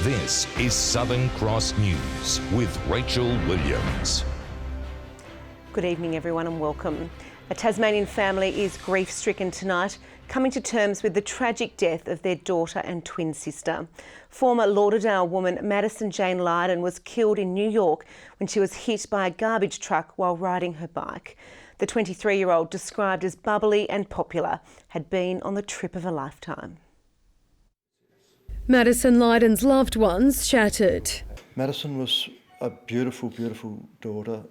This is Southern Cross News with Rachel Williams. Good evening everyone and welcome. A Tasmanian family is grief-stricken tonight, coming to terms with the tragic death of their daughter and twin sister. Former Lauderdale woman Madison LYDEN was killed in New York when she was hit by a garbage truck while riding her bike. The 23-year-old, described as bubbly and popular, had been on the trip of a lifetime. Madison LYDEN's loved ones shattered. Madison was a beautiful, beautiful daughter.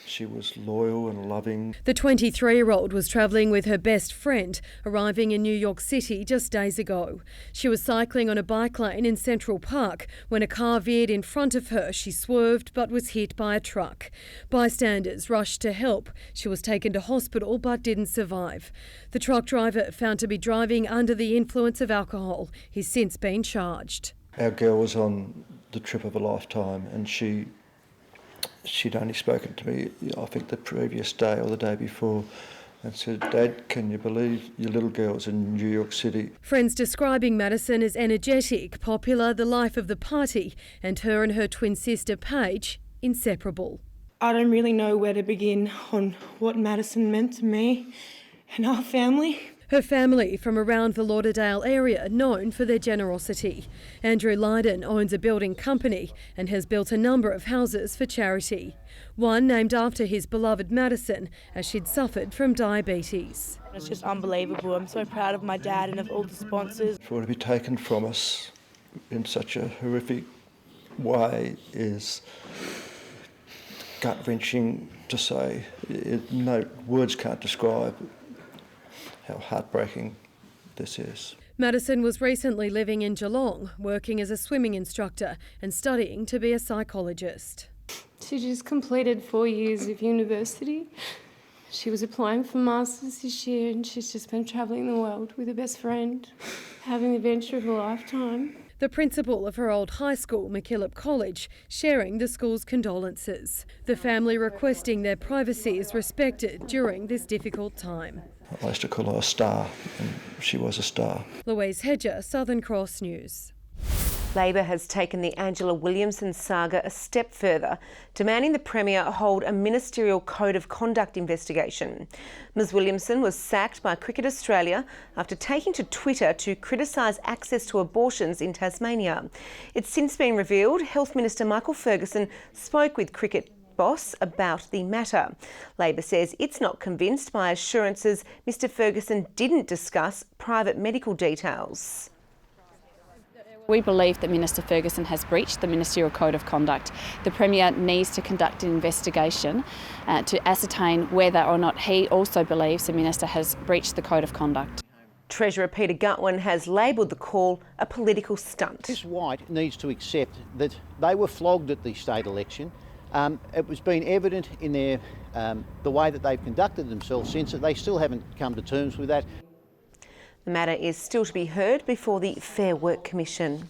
She was loyal and loving. The 23-year-old was travelling with her best friend, arriving in New York City just days ago. She was cycling on a bike lane in Central Park when a car veered in front of her. She swerved but was hit by a truck. Bystanders rushed to help. She was taken to hospital but didn't survive. The truck driver, found to be driving under the influence of alcohol, he's since been charged. Our girl was on the trip of a lifetime and she'd only spoken to me, I think the previous day or the day before, and said, "Dad, can you believe your little girl's in New York City?" Friends describing Madison as energetic, popular, the life of the party, and her twin sister PAIGE, inseparable. I don't really know where to begin on what Madison meant to me and our family. Her family from around the Lauderdale area, known for their generosity. Andrew LYDEN owns a building company and has built a number of houses for charity. One named after his beloved Madison, as she'd suffered from diabetes. It's just unbelievable. I'm so proud of my dad and of all the sponsors. For it to be taken from us in such a horrific way is gut-wrenching to say. No words can't describe how heartbreaking this is. Madison was recently living in Geelong, working as a swimming instructor and studying to be a psychologist. She just completed 4 years of university. She was applying for masters this year and she's just been travelling the world with her best friend, having the adventure of a lifetime. The principal of her old high school, McKillop College, sharing the school's condolences. The family requesting their privacy is respected during this difficult time. I used to call her a star, and she was a star. LOUISE, HEDGER, Southern Cross News. Labor has taken the Angela Williamson saga a step further, demanding the Premier hold a ministerial code of conduct investigation. Ms Williamson was sacked by Cricket Australia after taking to Twitter to criticise access to abortions in Tasmania. It's since been revealed Health Minister Michael Ferguson spoke with Cricket boss about the matter. Labor says it's not convinced by assurances Mr Ferguson didn't discuss private medical details. We believe that Minister Ferguson has breached the Ministerial Code of Conduct. The Premier needs to conduct an investigation to ascertain whether or not he also believes the Minister has breached the Code of Conduct. Treasurer Peter GUTWEIN has labelled the call a political stunt. Ms White needs to accept that they were flogged at the state election. It was been evident in their the way that they've conducted themselves since that they still haven't come to terms with that. The matter is still to be heard before the Fair Work Commission.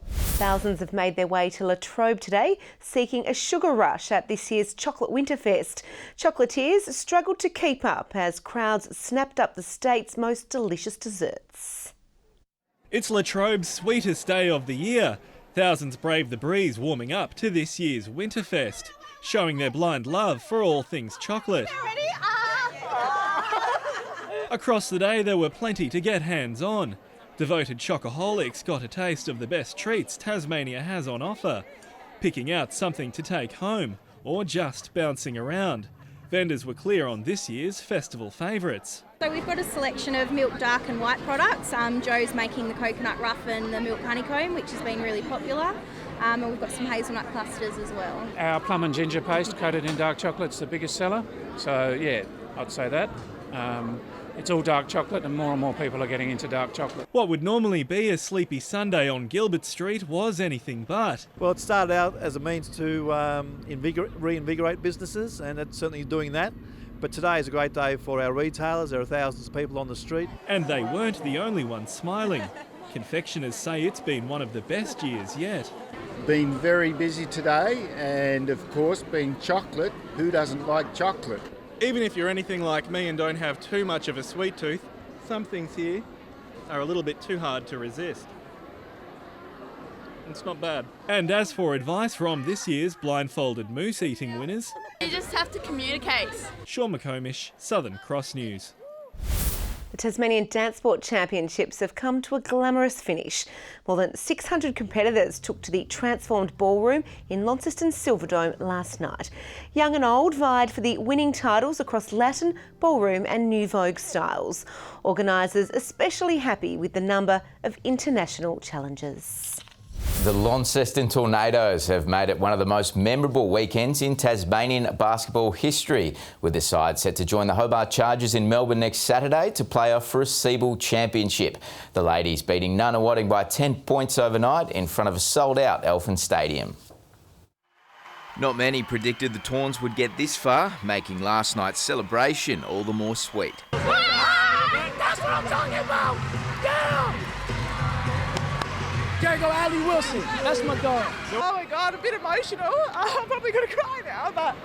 Thousands have made their way to LATROBE today, seeking a sugar rush at this year's Chocolate Winterfest. Chocolatiers struggled to keep up as crowds snapped up the state's most delicious desserts. It's LATROBE's sweetest day of the year. Thousands brave the breeze warming up to this year's Winterfest, showing their blind love for all things chocolate. Across the day there were plenty to get hands on. Devoted chocoholics got a taste of the best treats Tasmania has on offer, picking out something to take home or just bouncing around. Vendors were clear on this year's festival favourites. So we've got a selection of milk dark and white products. Joe's making the coconut ruff and the milk honeycomb, which has been really popular. And we've got some hazelnut clusters as well. Our plum and ginger paste coated in dark chocolate's the biggest seller. So yeah, I'd say that. It's all dark chocolate and more people are getting into dark chocolate. What would normally be a sleepy Sunday on Gilbert Street was anything but. Well, it started out as a means to reinvigorate businesses, and it's certainly doing that. But today is a great day for our retailers. There are thousands of people on the street. And they weren't the only ones smiling. Confectioners say it's been one of the best years yet. Been very busy today, and of course being chocolate, who doesn't like chocolate? Even if you're anything like me and don't have too much of a sweet tooth, some things here are a little bit too hard to resist. It's not bad. And as for advice from this year's blindfolded moose eating winners, you just have to communicate. Sean McComish, Southern Cross News. The Tasmanian Dance Sport Championships have come to a glamorous finish. More than 600 competitors took to the transformed ballroom in Launceston's Silverdome last night. Young and old vied for the winning titles across Latin, ballroom and New Vogue styles. Organisers especially happy with the number of international challenges. The Launceston Tornadoes have made it one of the most memorable weekends in Tasmanian basketball history, with the side set to join the Hobart Chargers in Melbourne next Saturday to play off for a Seabull Championship. The ladies beating Nunawading by 10 points overnight in front of a sold-out Elfin Stadium. Not many predicted the Tawns would get this far, making last night's celebration all the more sweet. That's what I'm talking about! Yeah! There go Ali Wilson, that's my dog. Oh my God, a bit emotional. I'm probably going to cry now, but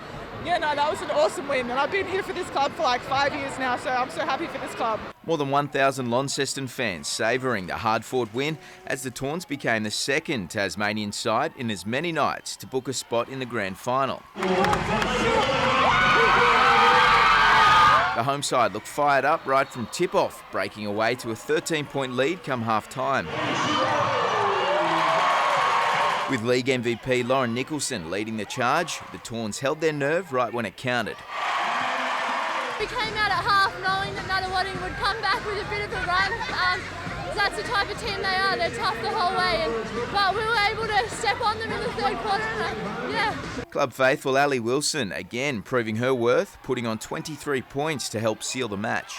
yeah, no, that was an awesome win. And I've been here for this club for like 5 years now, so I'm so happy for this club. More than 1,000 Launceston fans savouring the hard-fought win as the Tawns became the second Tasmanian side in as many nights to book a spot in the grand final. The home side looked fired up right from tip-off, breaking away to a 13-point lead come half-time. With league MVP Lauren Nicholson leading the charge, the Tawns held their nerve right when it counted. We came out at half knowing that Nunawading would come back with a bit of a run. That's the type of team they are. They're tough the whole way, but we were able to step on them in the third quarter. Yeah. Club faithful Ali Wilson again proving her worth, putting on 23 points to help seal the match.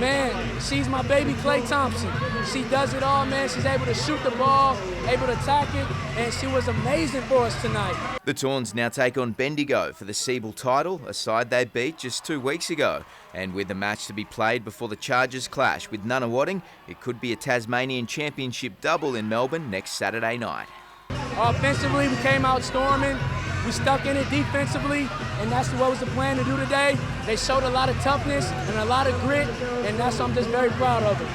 Man, she's my baby Clay Thompson. She does it all, man. She's able to shoot the ball, able to attack it, and she was amazing for us tonight. The Tawns now take on Bendigo for the Seabull title, a side they beat just 2 weeks ago. And with the match to be played before the Chargers clash with Nunawading, it could be a Tasmanian Championship double in Melbourne next Saturday night. Offensively, we came out storming. We stuck in it defensively, and that's what was the plan to do today. They showed a lot of toughness and a lot of grit, and that's what I'm just very proud of them.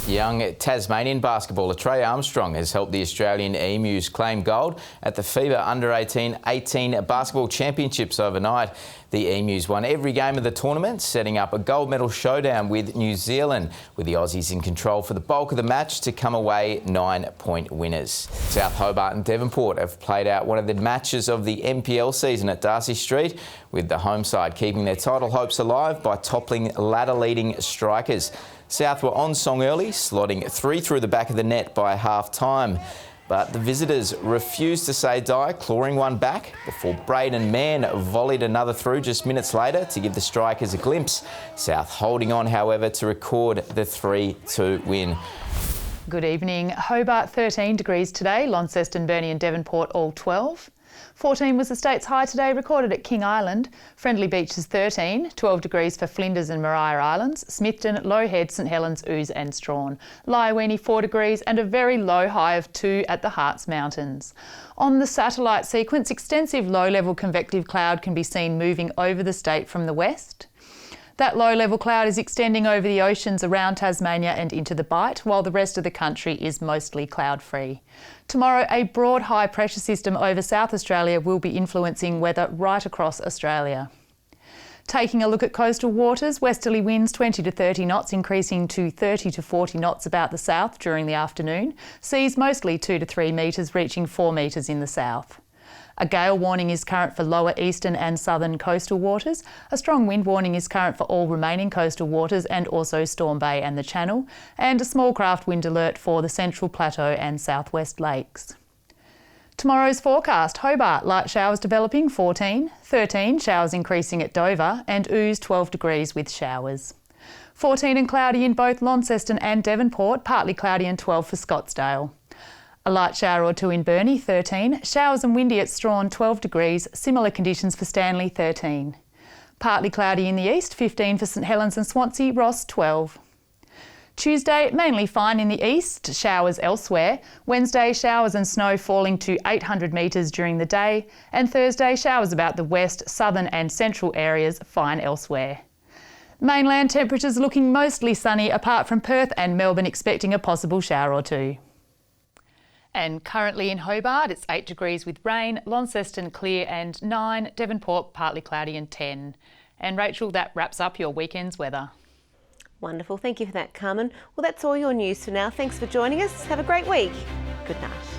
Young Tasmanian basketballer Trey Armstrong has helped the Australian Emus claim gold at the FIBA Under-18 Basketball Championships overnight. The Emus won every game of the tournament, setting up a gold medal showdown with New Zealand, with the Aussies in control for the bulk of the match to come away 9-point winners. South Hobart and Devonport have played out one of the matches of the NPL season at Darcy Street, with the home side keeping their title hopes alive by toppling ladder-leading Strikers. South were on song early, slotting 3 through the back of the net by half-time. But the visitors refused to say die, clawing one back before Braden Mann volleyed another through just minutes later to give the Strikers a glimpse. South holding on, however, to record the 3-2 win. Good evening. Hobart 13 degrees today, Launceston, Burnie and Devonport all 12. 14 was the state's high today, recorded at King Island. Friendly Beaches 13, 12 degrees for Flinders and Maria Islands, Smithton, Low Head, St Helens, Ouse and Strawn. Lyowini 4 degrees and a very low high of 2 at the Harts Mountains. On the satellite sequence, extensive low-level convective cloud can be seen moving over the state from the west. That low-level cloud is extending over the oceans around Tasmania and into the Bight, while the rest of the country is mostly cloud-free. Tomorrow, a broad high-pressure system over South Australia will be influencing weather right across Australia. Taking a look at coastal waters, westerly winds 20 to 30 knots, increasing to 30 to 40 knots about the south during the afternoon. Seas mostly 2 to 3 metres, reaching 4 metres in the south. A gale warning is current for lower eastern and southern coastal waters. A strong wind warning is current for all remaining coastal waters and also Storm Bay and the Channel. And a small craft wind alert for the Central Plateau and Southwest Lakes. Tomorrow's forecast: Hobart, light showers developing 14, 13 showers increasing at Dover and Ouse 12 degrees with showers. 14 and cloudy in both Launceston and Devonport, partly cloudy and 12 for Scottsdale. A light shower or 2 in Burnie, 13. Showers and windy at Strawn, 12 degrees. Similar conditions for Stanley, 13. Partly cloudy in the east, 15 for St Helens and Swansea, Ross, 12. Tuesday, mainly fine in the east, showers elsewhere. Wednesday, showers and snow falling to 800 metres during the day. And Thursday, showers about the west, southern and central areas, fine elsewhere. Mainland temperatures looking mostly sunny apart from Perth and Melbourne expecting a possible shower or two. And currently in Hobart it's 8 degrees with rain, Launceston clear and 9, Devonport partly cloudy and 10. And Rachel, that wraps up your weekend's weather. Wonderful, thank you for that, Carmen. Well, that's all your news for now. Thanks for joining us. Have a great week. Good night.